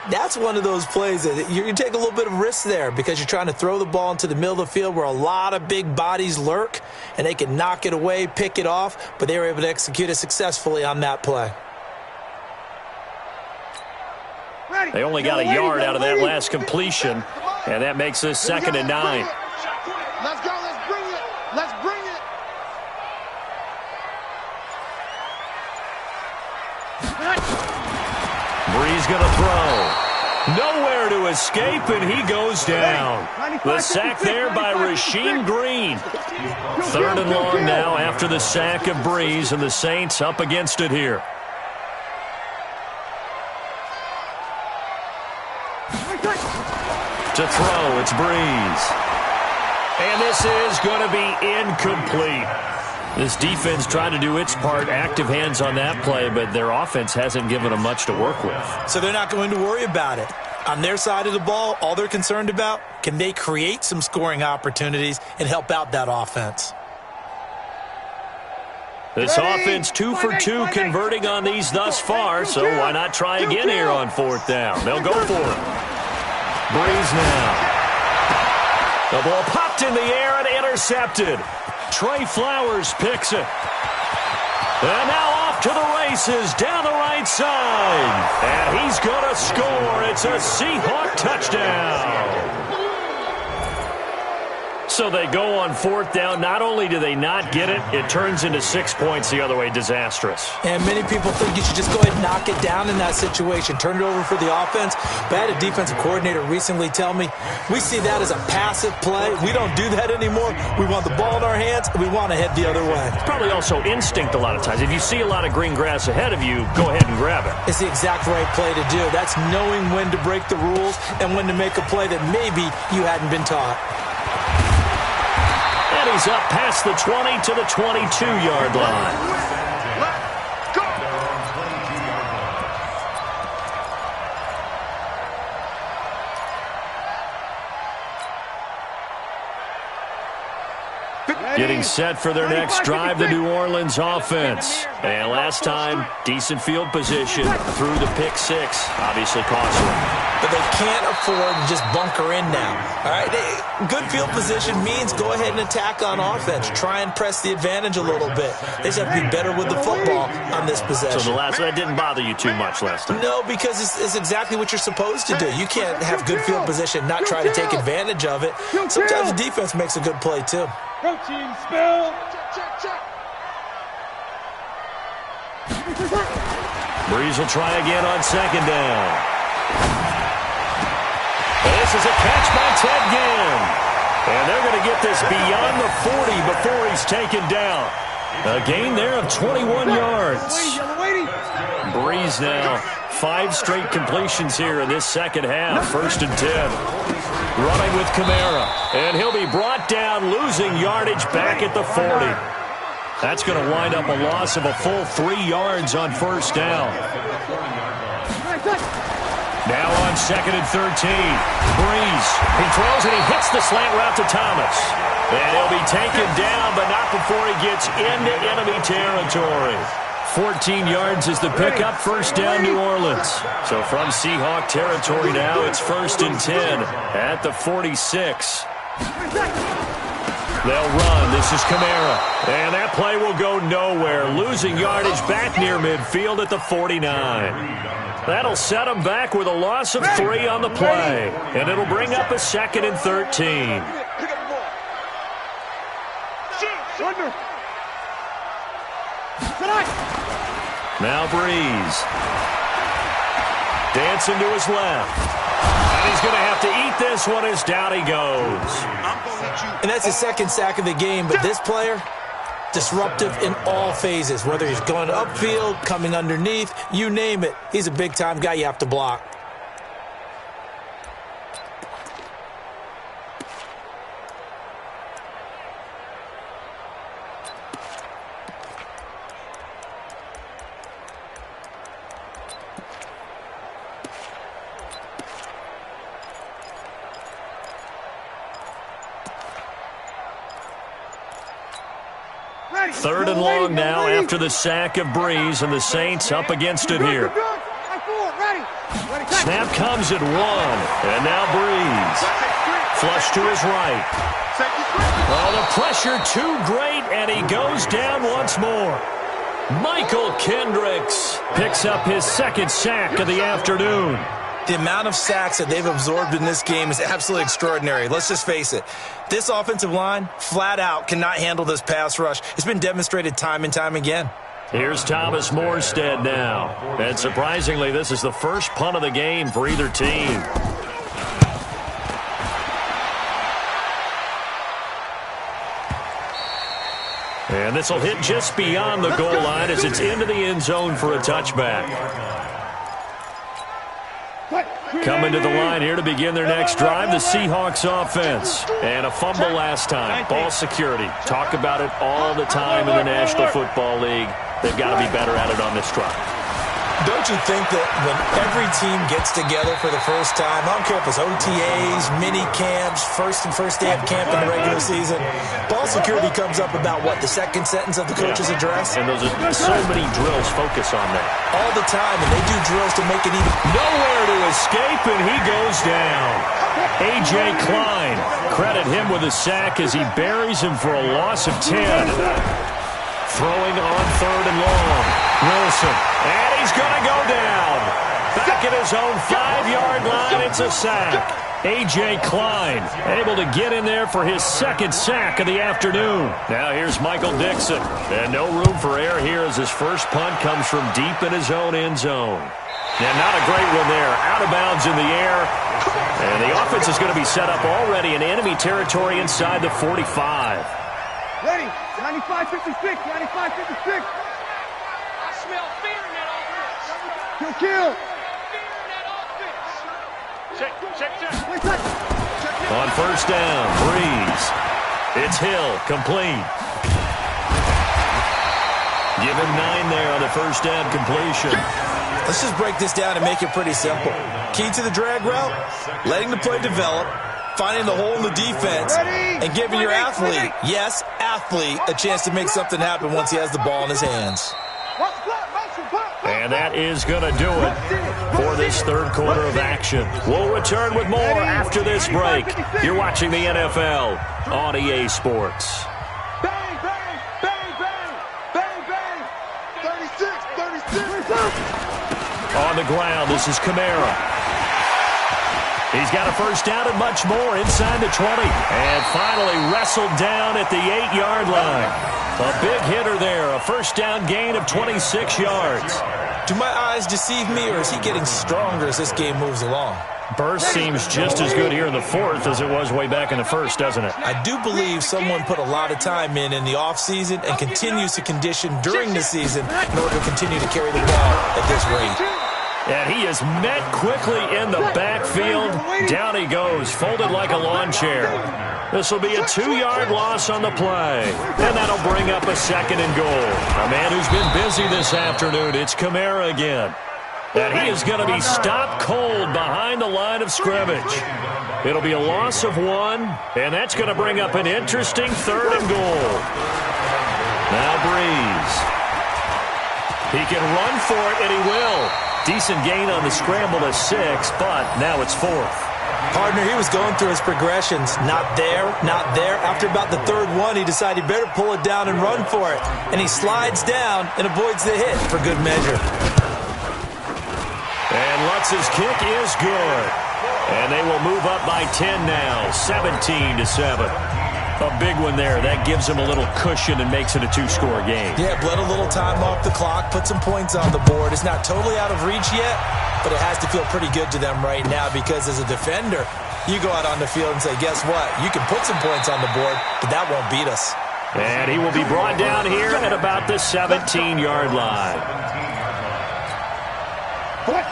That's one of those plays that you take a little bit of risk there because you're trying to throw the ball into the middle of the field where a lot of big bodies lurk, and they can knock it away, pick it off, but they were able to execute it successfully on that play. They only got a yard out of that last completion, and that makes this 2nd and 9. Let's go. Let's bring it. Let's bring it. Breeze going to throw. Nowhere to escape, and he goes down. The sack there by Rasheem Green. 3rd and long now after the sack of Breeze, and the Saints up against it here. To throw, it's Breeze. And this is going to be incomplete. This defense trying to do its part, active hands on that play, but their offense hasn't given them much to work with. So they're not going to worry about it. On their side of the ball, all they're concerned about, can they create some scoring opportunities and help out that offense? This offense 2 for 2 converting on these thus far, so why not try again here on 4th down? They'll go for it. Breeze now. The ball popped in the air and intercepted. Trey Flowers picks it. And now off to the races down the right side. And he's going to score. It's a Seahawk touchdown. So they go on 4th down. Not only do they not get it, it turns into 6 points the other way. Disastrous. And many people think you should just go ahead and knock it down in that situation. Turn it over for the offense. But I had a defensive coordinator recently tell me, we see that as a passive play. We don't do that anymore. We want the ball in our hands, and we want to head the other way. It's probably also instinct a lot of times. If you see a lot of green grass ahead of you, go ahead and grab it. It's the exact right play to do. That's knowing when to break the rules and when to make a play that maybe you hadn't been taught. And he's up past the 20 to the 22-yard line. Getting set for their next drive, the New Orleans offense. And last time, decent field position through the pick 6. Obviously cost them. But they can't afford to just bunker in now. All right, good field position means go ahead and attack on offense. Try and press the advantage a little bit. They just have to be better with the football on this possession. So that didn't bother you too much last time? No, because it's exactly what you're supposed to do. You can't have good field position, not try to take advantage of it. Sometimes the defense makes a good play too. Protein spill. Breeze will try again on 2nd down. This is a catch by Ted Ginn. And they're going to get this beyond the 40 before he's taken down. A gain there of 21 yards. Breeze now 5 straight completions here in this second half. 1st and 10. Running with Kamara. And he'll be brought down, losing yardage back at the 40. That's going to wind up a loss of a full 3 yards on 1st down. Now on 2nd and 13. Breeze. He throws and he hits the slant route to Thomas. And he'll be taken down, but not before he gets into enemy territory. 14 yards is the pickup. 1st down, New Orleans. So from Seahawk territory now, it's 1st and 10 at the 46. They'll run. This is Kamara. And that play will go nowhere. Losing yardage back near midfield at the 49. That'll set them back with a loss of 3 on the play. And it'll bring up a 2nd and 13. Now Breeze. Dancing to his left. And he's going to have to eat this one as down he goes. And that's his 2nd sack of the game, but this player, disruptive in all phases, whether he's going upfield, coming underneath, you name it. He's a big-time guy you have to block. Third and long now after the sack of Breeze, and the Saints up against it here. Snap comes at 1, and now Breeze. Flush to his right. Oh, the pressure too great, and he goes down once more. Michael Kendricks picks up his 2nd sack of the afternoon. The amount of sacks that they've absorbed in this game is absolutely extraordinary. Let's just face it. This offensive line, flat out, cannot handle this pass rush. It's been demonstrated time and time again. Here's Thomas Morstead now. And surprisingly, this is the first punt of the game for either team. And this will hit just beyond the goal line as it's into the end zone for a touchback. Coming to the line here to begin their next drive, the Seahawks offense. And a fumble last time. Ball security. Talk about it all the time in the National Football League. They've got to be better at it on this drive. Don't you think that when every team gets together for the first time, I don't care if it's OTAs, mini camps, first day of camp in the regular season, ball security comes up about what, the 2nd sentence of the coach's address? And those are so many drills focus on that. All the time, and they do drills to make it even. Nowhere to escape, and he goes down. A.J. Klein, credit him with a sack as he buries him for a loss of 10. Throwing on 3rd and long. Wilson, and he's going to go down. Back at his own 5-yard line, it's a sack. A.J. Klein able to get in there for his 2nd sack of the afternoon. Now here's Michael Dixon. And no room for error here as his first punt comes from deep in his own end zone. And not a great one there. Out of bounds in the air. And the offense is going to be set up already in enemy territory inside the 45. Ready, 95-56, 95-56. I smell fear in that offense. Kill. Check. On first down, Breeze. It's Hill, complete. Give him 9 there on the first down completion. Let's just break this down and make it pretty simple. Key to the drag route, letting the play develop, finding the hole in the defense, and giving your athlete, yes, athlete, a chance to make something happen once he has the ball in his hands. And that is going to do it for this third quarter of action. We'll return with more after this break. You're watching the NFL on EA Sports. Bang, bang, bang, bang, bang, bang. 36. On the ground, this is Kamara. He's got a first down and much more inside the 20. And finally wrestled down at the 8-yard line. A big hitter there, a first down gain of 26 yards. Do my eyes deceive me, or is he getting stronger as this game moves along? Burst seems just as good here in the fourth as it was way back in the first, doesn't it? I do believe someone put a lot of time in the offseason and continues to condition during the season in order to continue to carry the ball at this rate. And he is met quickly in the backfield. Down he goes, folded like a lawn chair. This will be a 2-yard loss on the play. And that'll bring up a 2nd and goal. A man who's been busy this afternoon. It's Kamara again. And he is going to be stopped cold behind the line of scrimmage. It'll be a loss of 1, and that's going to bring up an interesting 3rd and goal. Now Breeze. He can run for it, and he will. Decent gain on the scramble to 6, but now it's 4th. Partner, he was going through his progressions. Not there, not there. After about the third one, he decided he better pull it down and run for it. And he slides down and avoids the hit for good measure. And Lutz's kick is good. And they will move up by 10 now, 17-7. A big one there. That gives them a little cushion and makes it a two-score game. Yeah, bled a little time off the clock, put some points on the board. It's not totally out of reach yet, but it has to feel pretty good to them right now because as a defender, you go out on the field and say, guess what? You can put some points on the board, but that won't beat us. And he will be brought down here at about the 17-yard line.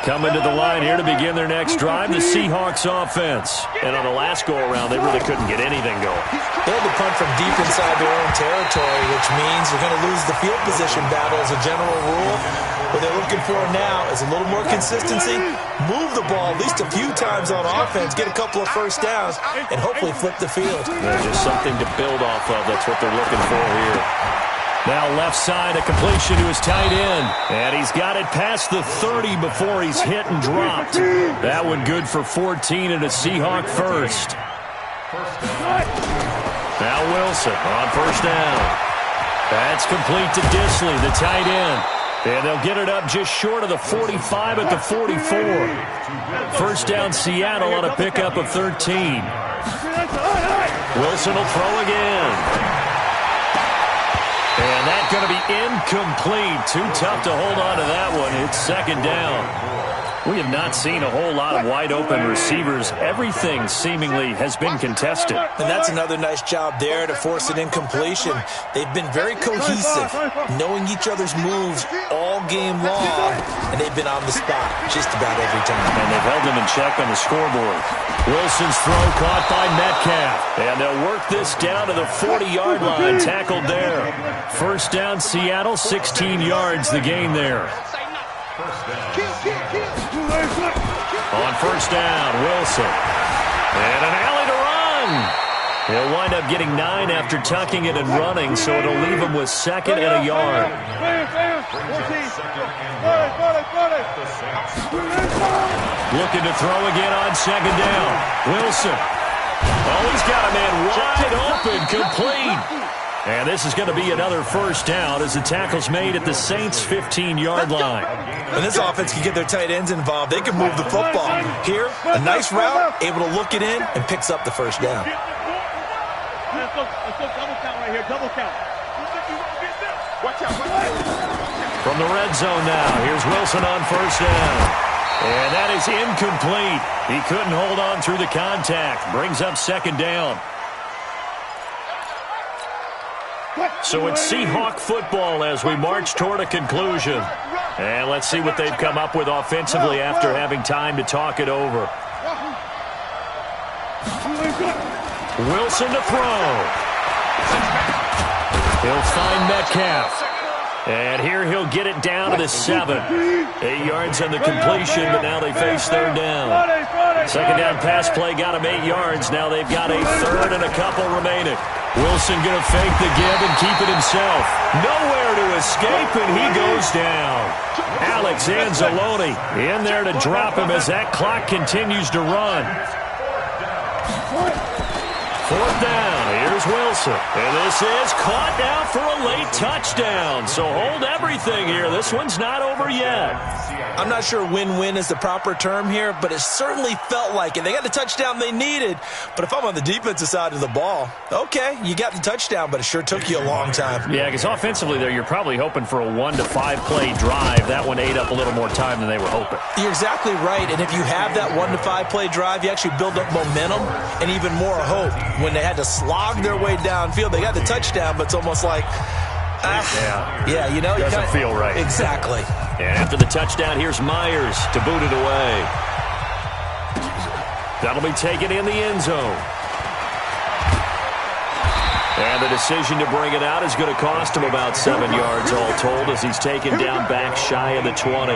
Coming to the line here to begin their next drive, the Seahawks offense. And on the last go-around, they really couldn't get anything going. They had to punt from deep inside their own territory, which means you're going to lose the field position battle as a general rule. What they're looking for now is a little more consistency, move the ball at least a few times on offense, get a couple of first downs, and hopefully flip the field. Just something to build off of. That's what they're looking for here. Now left side, a completion to his tight end. And he's got it past the 30 before he's hit and dropped. That one good for 14 and a Seahawk first. Now Wilson on first down. That's complete to Disley, the tight end. And they'll get it up just short of the 45 at the 44. First down Seattle on a pickup of 13. Wilson will throw again. And that's going to be incomplete. Too tough to hold on to that one. It's second down. We have not seen a whole lot of wide-open receivers. Everything seemingly has been contested. And that's another nice job there to force an incompletion. They've been very cohesive, knowing each other's moves all game long, and they've been on the spot just about every time. And they've held them in check on the scoreboard. Wilson's throw caught by Metcalf. And they'll work this down to the 40-yard line, tackled there. First down, Seattle, 16 yards the gain there. On first down, Wilson. And an alley to run. He'll wind up getting 9 after tucking it and running, so it'll leave him with second and a yard. Looking to throw again on second down. Wilson. Oh, he's got a man wide open, complete. And this is going to be another first down as the tackle's made at the Saints' 15-yard line. And this offense can get their tight ends involved. They can move the football. Here, a nice route, able to look it in, and picks up the first down. Let's go double count right here, double count. Watch out. From the red zone now, here's Wilson on first down. And that is incomplete. He couldn't hold on through the contact. Brings up second down. So it's Seahawk football as we march toward a conclusion. And let's see what they've come up with offensively after having time to talk it over. Wilson to throw. He'll find Metcalf. And here he'll get it down to the 7. 8 yards on the completion, but now they face third down. Second down pass play got him 8 yards. Now they've got a third and a couple remaining. Wilson going to fake the give and keep it himself. Nowhere to escape, and he goes down. Alex Anzalone in there to drop him as that clock continues to run. Fourth down, here's Wilson. And this is caught now for a late touchdown. So hold everything here. This one's not over yet. I'm not sure win-win is the proper term here, but it certainly felt like it. They got the touchdown they needed, but if I'm on the defensive side of the ball, okay, you got the touchdown, but it sure took you a long time. Yeah, because offensively there, you're probably hoping for a 1 to 5 play drive. That one ate up a little more time than they were hoping. You're exactly right, and if you have that 1 to 5 play drive, you actually build up momentum and even more hope. When they had to slog their way downfield, they got the touchdown, but it's almost like, yeah, you know, doesn't feel right. Exactly. And after the touchdown, here's Myers to boot it away. That'll be taken in the end zone. And the decision to bring it out is going to cost him about 7 yards all told as he's taken down back shy of the 20.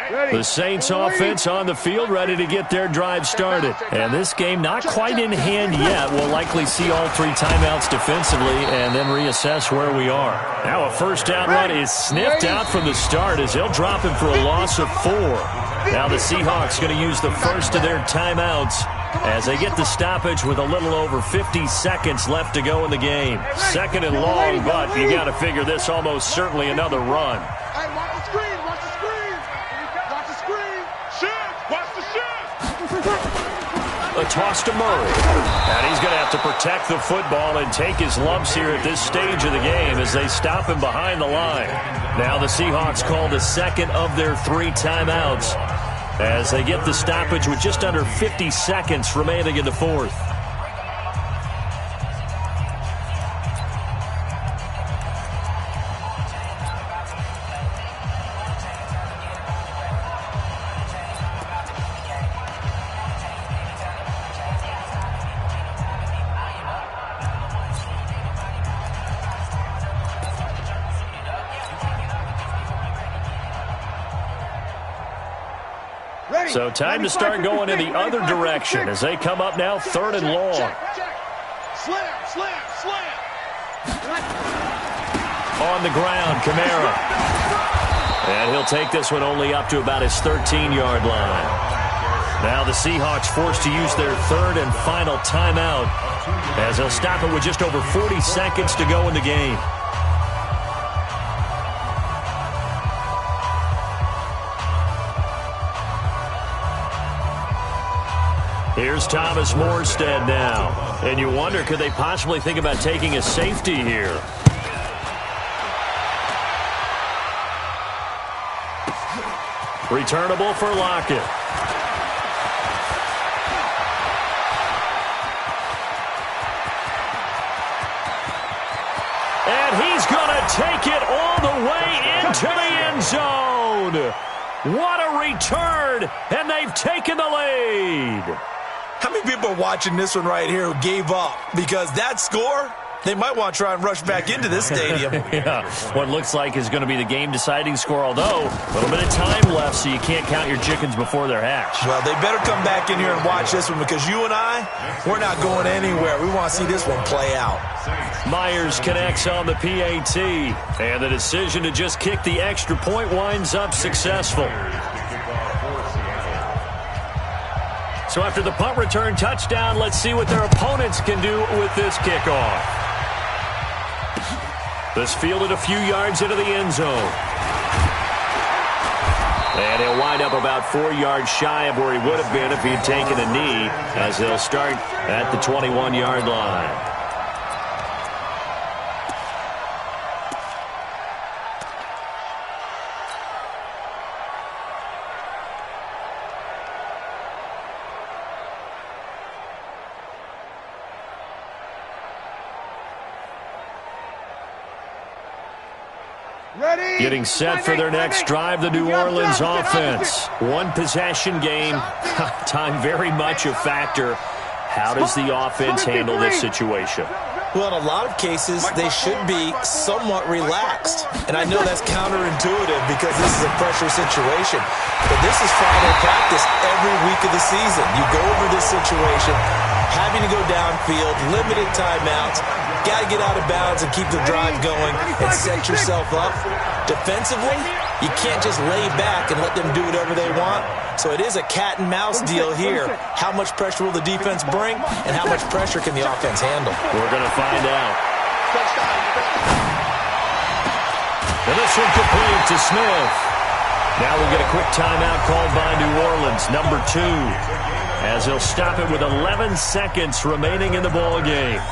The Saints offense on the field, ready to get their drive started. And this game not quite in hand yet. We'll likely see all 3 timeouts defensively and then reassess where we are. Now a first down run is sniffed out from the start as they'll drop him for a loss of 4. Now the Seahawks going to use the first of their timeouts as they get the stoppage with a little over 50 seconds left to go in the game. Second and long, but you got to figure this almost certainly another run. Hey, watch the screen, watch the screen. Watch the screen. Shift, watch the shift. A toss to Murray. And he's going to have to protect the football and take his lumps here at this stage of the game as they stop him behind the line. Now the Seahawks call the second of their 3 timeouts as they get the stoppage with just under 50 seconds remaining in the fourth. So time to start going in the other direction as they come up now 3rd and long. Slam, slam, slam. On the ground, Kamara. And he'll take this one only up to about his 13-yard line. Now the Seahawks forced to use their 3rd and final timeout as they'll stop it with just over 40 seconds to go in the game. Here's Thomas Morstead now. And you wonder, could they possibly think about taking a safety here? Returnable for Lockett. And he's going to take it all the way into the end zone. What a return, and they've taken the lead. How many people are watching this one right here who gave up? Because that score, they might want to try and rush back into this stadium. Yeah, what looks like is going to be the game-deciding score, although a little bit of time left, so you can't count your chickens before they're hatched. Well, they better come back in here and watch this one because you and I, we're not going anywhere. We want to see this one play out. Myers connects on the PAT, and the decision to just kick the extra point winds up successful. So after the punt return touchdown, let's see what their opponents can do with this kickoff. This fielded a few yards into the end zone. And he'll wind up about 4 yards shy of where he would have been if he had taken a knee, as they'll start at the 21-yard line. Getting set for their next drive, the New Orleans offense. One possession game, time very much a factor. How does the offense handle this situation? Well, in a lot of cases, they should be somewhat relaxed. And I know that's counterintuitive because this is a pressure situation. But this is Friday practice every week of the season. You go over this situation, having to go downfield, limited timeouts, got to get out of bounds and keep the drive going and set yourself up. Defensively, you can't just lay back and let them do whatever they want. So it is a cat and mouse deal here. How much pressure will the defense bring, and how much pressure can the offense handle? We're going to find out. And this one complete to Smith. Now we'll get a quick timeout called by New Orleans, number 2, as they'll stop it with 11 seconds remaining in the ball game.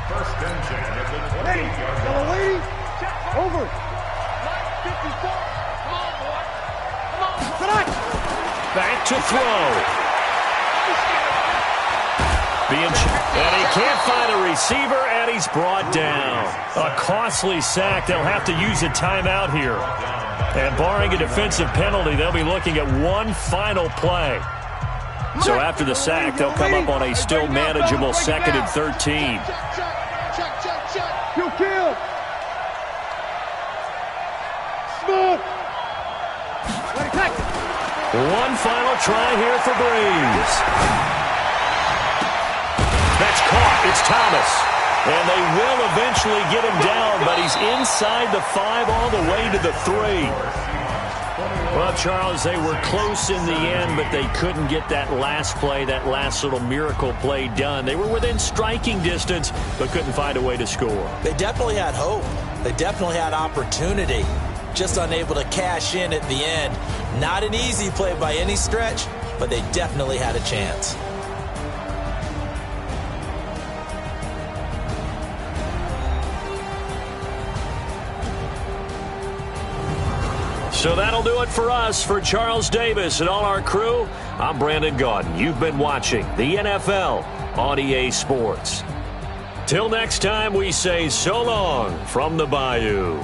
First and 10 at the 28-yard line. Yellow lady, over. Back to throw. And he can't find a receiver, and he's brought down. A costly sack. They'll have to use a timeout here. And barring a defensive penalty, they'll be looking at one final play. So after the sack, they'll come up on a still manageable 2nd and 13. Kill. Smith. One final try here for Breeze. That's caught. It's Thomas. And they will eventually get him down, but he's inside the 5 all the way to the 3. Well, Charles, they were close in the end, but they couldn't get that last play, that last little miracle play done. They were within striking distance, but couldn't find a way to score. They definitely had hope. They definitely had opportunity. Just unable to cash in at the end. Not an easy play by any stretch, but they definitely had a chance. So that'll do it for us. For Charles Davis and all our crew, I'm Brandon Gaudin. You've been watching the NFL on EA Sports. Till next time, we say so long from the Bayou.